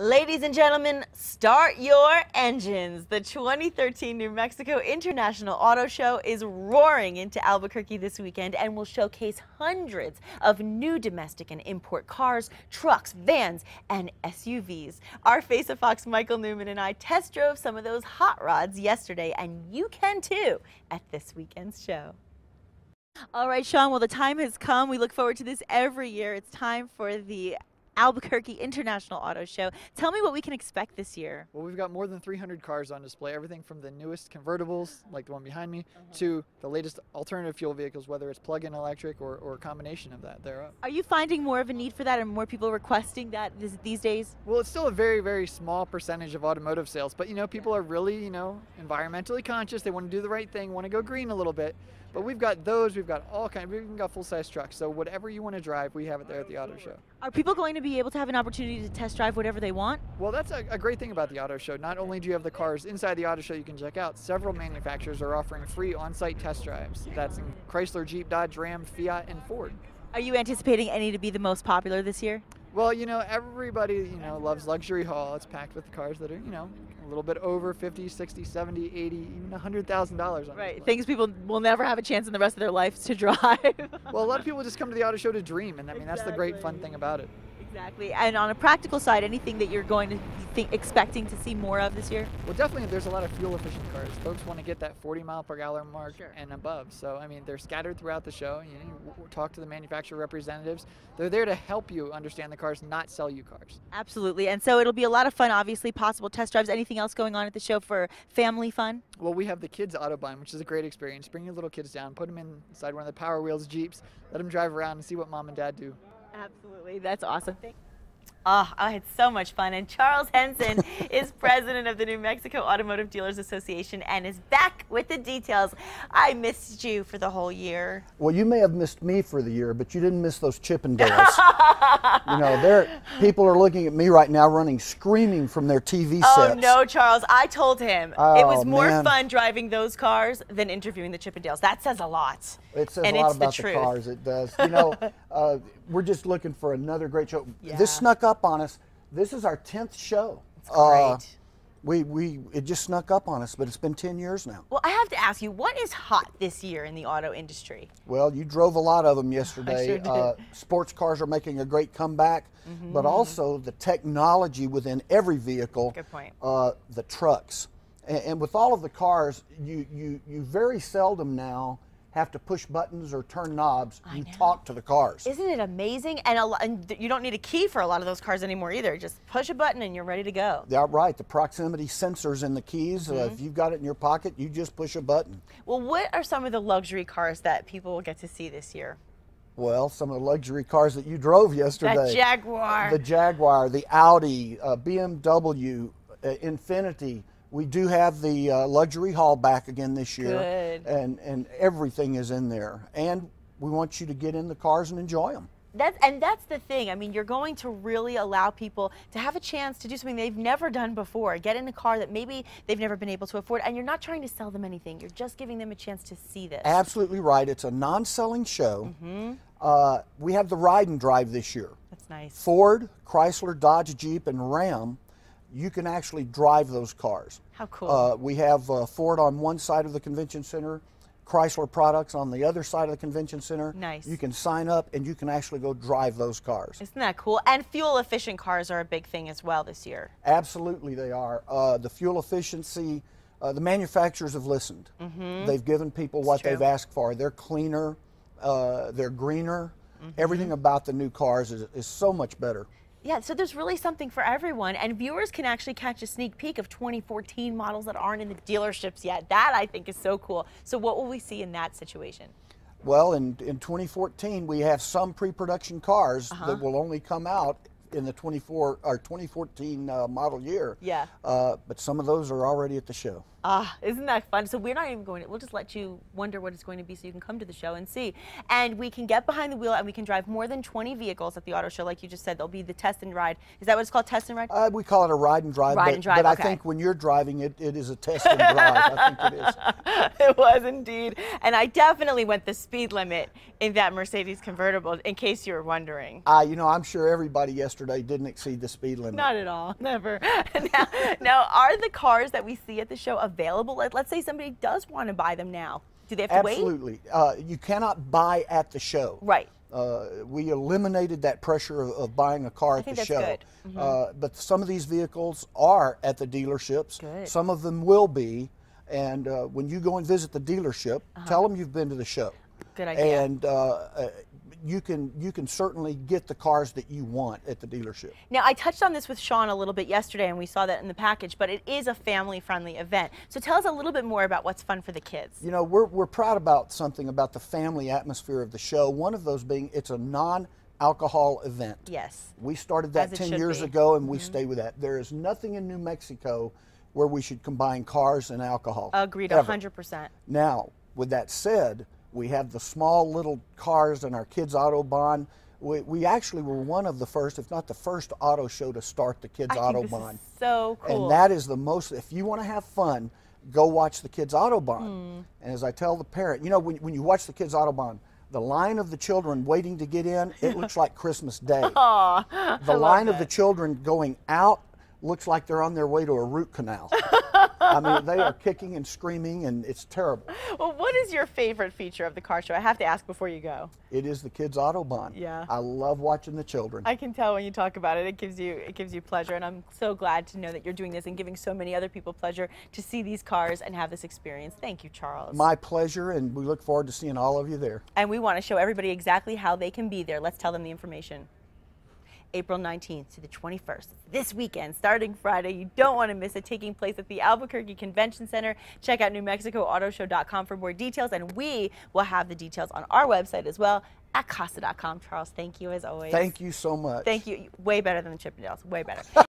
Ladies and gentlemen, start your engines. The 2013 New Mexico International Auto Show is roaring into Albuquerque this weekend and will showcase hundreds of new domestic and import cars, trucks, vans, and SUVs. Our Face of Fox Michael Newman and I test drove some of those hot rods yesterday, and you can too at this weekend's show. All right, Sean, well, the time has come. We look forward to this every year. It's time for the Albuquerque International Auto Show. Tell me what we can expect this year. Well, we've got more than 300 cars on display, everything from the newest convertibles, like the one behind me, to the latest alternative fuel vehicles, whether it's plug-in electric or a combination of that thereof. Are you finding more of a need for that and more people requesting that these days? Well, it's still a very, very small percentage of automotive sales, but people are really, environmentally conscious. They want to do the right thing, want to go green a little bit. But we've got those, we've got all kinds, we've even got full-size trucks. So whatever you want to drive, we have it there at the auto show. Are people going to be able to have an opportunity to test drive whatever they want? Well, that's a great thing about the auto show. Not only do you have the cars inside the auto show you can check out, several manufacturers are offering free on-site test drives. That's in Chrysler, Jeep, Dodge, Ram, Fiat, and Ford. Are you anticipating any to be the most popular this year? Well, everybody, loves luxury haul. It's packed with the cars that are, a little bit over 50, 60, 70, 80, even $100,000 on Right, things people will never have a chance in the rest of their life to drive. Well, a lot of people just come to the auto show to dream, and that's the great fun thing about it. Exactly. And on a practical side, anything that you're going to be expecting to see more of this year? Well, definitely there's a lot of fuel efficient cars. Folks want to get that 40 mile per gallon mark and above. So, they're scattered throughout the show. You talk to the manufacturer representatives. They're there to help you understand the cars, not sell you cars. Absolutely. And so it'll be a lot of fun, obviously, possible test drives. Anything else going on at the show for family fun? Well, we have the kids Autobahn, which is a great experience. Bring your little kids down, put them inside one of the Power Wheels Jeeps, let them drive around and see what mom and dad do. Absolutely. That's awesome. Oh, I had so much fun. And Charles Henson is president of the New Mexico Automotive Dealers Association and is back with the details. I missed you for the whole year. Well, you may have missed me for the year, but you didn't miss those Chippendales. People are looking at me right now running screaming from their TV sets. Oh, no, Charles. I told him it was more fun driving those cars than interviewing the Chippendales. That says a lot. It says a lot about the cars. It does. We're just looking for another great show. Yeah. This snuck up on us. This is our 10th show. It's great. It just snuck up on us, but it's been 10 years now. Well, I have to ask you, what is hot this year in the auto industry? Well, you drove a lot of them yesterday. I sure did. Sports cars are making a great comeback, but also the technology within every vehicle. Good point. The trucks. And with all of the cars, you very seldom now have to push buttons or turn knobs. You talk to the cars. Isn't it amazing? And you don't need a key for a lot of those cars anymore either. Just push a button and you're ready to go. Yeah, right. The proximity sensors in the keys. If you've got it in your pocket, you just push a button. Well, what are some of the luxury cars that people will get to see this year? Well, some of the luxury cars that you drove yesterday. That Jaguar. The Jaguar, the Audi, BMW, Infiniti. We do have the luxury haul back again this year. Good. And everything is in there. And we want you to get in the cars and enjoy them. That's the thing. You're going to really allow people to have a chance to do something they've never done before. Get in a car that maybe they've never been able to afford, and you're not trying to sell them anything. You're just giving them a chance to see this. Absolutely right. It's a non-selling show. We have the ride and drive this year. That's nice. Ford, Chrysler, Dodge, Jeep, and Ram. You can actually drive those cars. How cool. We have Ford on one side of the convention center, Chrysler products on the other side of the convention center. Nice. You can sign up and you can actually go drive those cars. Isn't that cool? And fuel efficient cars are a big thing as well this year. Absolutely they are. The fuel efficiency, the manufacturers have listened. They've given people what they've asked for. They're cleaner, they're greener. Everything about the new cars is so much better. Yeah, so there's really something for everyone, and viewers can actually catch a sneak peek of 2014 models that aren't in the dealerships yet. That, I think, is so cool. So what will we see in that situation? Well, in 2014, we have some pre-production cars that will only come out in the 2014 model year. Yeah. But some of those are already at the show. Ah, isn't that fun? So we're not even going to, we'll just let you wonder what it's going to be so you can come to the show and see. And we can get behind the wheel and we can drive more than 20 vehicles at the auto show, like you just said. There'll be the test and ride. Is that what it's called, test and ride? We call it a ride and drive. Ride and drive, but okay. I think when you're driving it, it is a test and drive. I think it is. It was indeed. And I definitely went the speed limit in that Mercedes convertible, in case you were wondering. You know, I'm sure everybody yesterday didn't exceed the speed limit. Not at all. Never. Now, are the cars that we see at the show available? Let's say somebody does want to buy them now. Do they have to wait? Absolutely. You cannot buy at the show. Right. We eliminated that pressure of buying a car at the show. Good. But some of these vehicles are at the dealerships. Good. Some of them will be. And when you go and visit the dealership, tell them you've been to the show. Good idea. And you can certainly get the cars that you want at the dealership. Now, I touched on this with Sean a little bit yesterday, and we saw that in the package, but it is a family-friendly event. So tell us a little bit more about what's fun for the kids. You know, we're proud about something about the family atmosphere of the show. One of those being it's a non-alcohol event. Yes. We started that 10 years ago, and we stay with that. There is nothing in New Mexico where we should combine cars and alcohol. Agreed, ever. 100%. Now, with that said, we have the small little cars in our Kids Autobahn. We actually were one of the first, if not the first, auto show to start the Kids Autobahn. This is so cool. And that is the most, if you want to have fun, go watch the Kids Autobahn. And as I tell the parent, you know, when you watch the Kids Autobahn, the line of the children waiting to get in, it looks like Christmas Day. Aww, the line of the children going out looks like they're on their way to a root canal. I mean, they are kicking and screaming, and it's terrible. Well, what is your favorite feature of the car show? I have to ask before you go. It is the Kids Autobahn. Yeah. I love watching the children. I can tell when you talk about it. It gives you pleasure, and I'm so glad to know that you're doing this and giving so many other people pleasure to see these cars and have this experience. Thank you, Charles. My pleasure, and we look forward to seeing all of you there. And we want to show everybody exactly how they can be there. Let's tell them the information. April 19th to the 21st. This weekend, starting Friday. You don't want to miss it. Taking place at the Albuquerque Convention Center. Check out NewMexicoAutoShow.com for more details, and we will have the details on our website as well at Casa.com. Charles, thank you as always. Thank you so much. Thank you. Way better than the Chippendales. Way better.